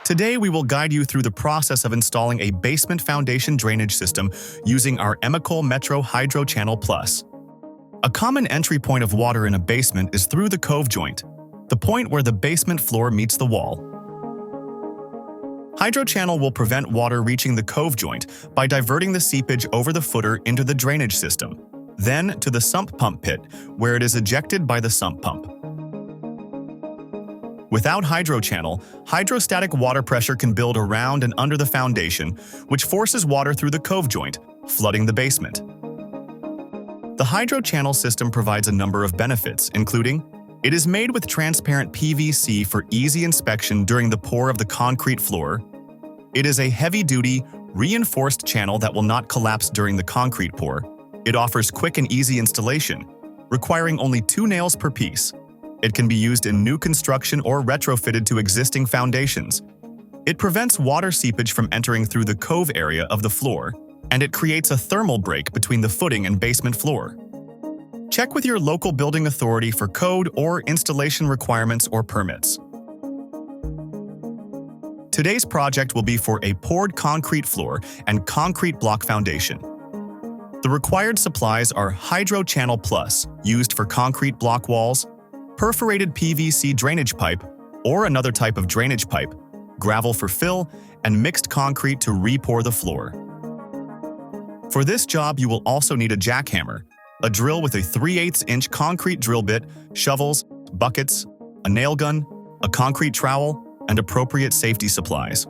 Today, we will guide you through the process of installing a basement foundation drainage system using our Emecole Hydro-Channel Plus. A common entry point of water in a basement is through the cove joint, the point where the basement floor meets the wall. Hydro-Channel will prevent water reaching the cove joint by diverting the seepage over the footer into the drainage system, then to the sump pump pit, where it is ejected by the sump pump. Without Hydro-Channel, hydrostatic water pressure can build around and under the foundation, which forces water through the cove joint, flooding the basement. The Hydro-Channel system provides a number of benefits, including: it is made with transparent PVC for easy inspection during the pour of the concrete floor. It is a heavy-duty, reinforced channel that will not collapse during the concrete pour. It offers quick and easy installation, requiring only 2 nails per piece. It can be used in new construction or retrofitted to existing foundations. It prevents water seepage from entering through the cove area of the floor, and it creates a thermal break between the footing and basement floor. Check with your local building authority for code or installation requirements or permits. Today's project will be for a poured concrete floor and concrete block foundation. The required supplies are Hydro-Channel Plus, used for concrete block walls, perforated PVC drainage pipe or another type of drainage pipe, gravel for fill, and mixed concrete to re-pour the floor. For this job, you will also need a jackhammer, a drill with a 3/8-inch concrete drill bit, shovels, buckets, a nail gun, a concrete trowel, and appropriate safety supplies.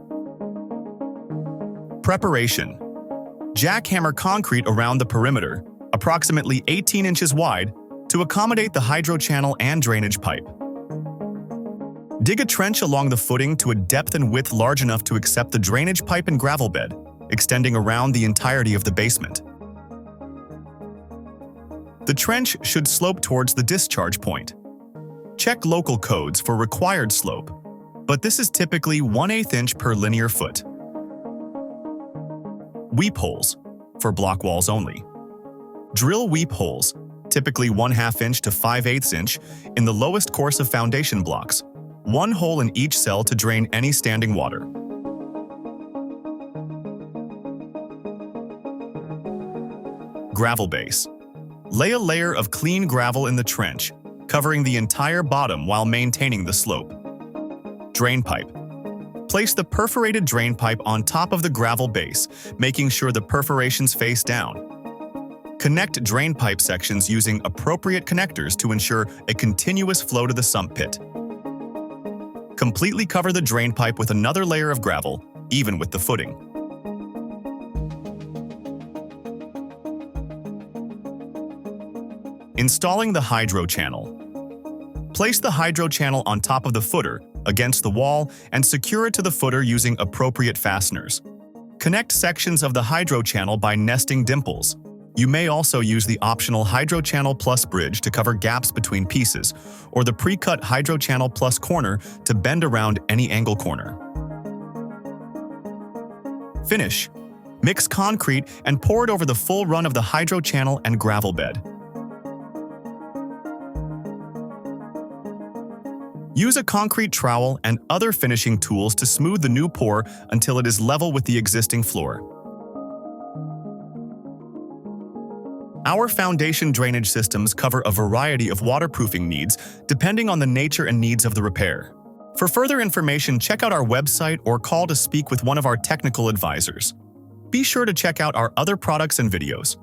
Preparation: jackhammer concrete around the perimeter, approximately 18 inches wide, to accommodate the Hydro-Channel and drainage pipe. Dig a trench along the footing to a depth and width large enough to accept the drainage pipe and gravel bed, extending around the entirety of the basement. The trench should slope towards the discharge point. Check local codes for required slope, but this is typically 1/8 inch per linear foot. Weep holes, for block walls only. Drill weep holes, typically 1/2 inch to 5/8 inch, in the lowest course of foundation blocks, 1 hole in each cell to drain any standing water. Gravel base. Lay a layer of clean gravel in the trench, covering the entire bottom while maintaining the slope. Drain pipe. Place the perforated drain pipe on top of the gravel base, making sure the perforations face down. Connect drain pipe sections using appropriate connectors to ensure a continuous flow to the sump pit. Completely cover the drain pipe with another layer of gravel, even with the footing. Installing the Hydro-Channel. Place the Hydro-Channel on top of the footer, against the wall, and secure it to the footer using appropriate fasteners. Connect sections of the Hydro-Channel by nesting dimples. You may also use the optional Hydro-Channel Plus bridge to cover gaps between pieces, or the pre-cut Hydro-Channel Plus corner to bend around any angle corner. Finish. Mix concrete and pour it over the full run of the Hydro-Channel and gravel bed. Use a concrete trowel and other finishing tools to smooth the new pour until it is level with the existing floor. Our foundation drainage systems cover a variety of waterproofing needs depending on the nature and needs of the repair. For further information, check out our website or call to speak with one of our technical advisors. Be sure to check out our other products and videos.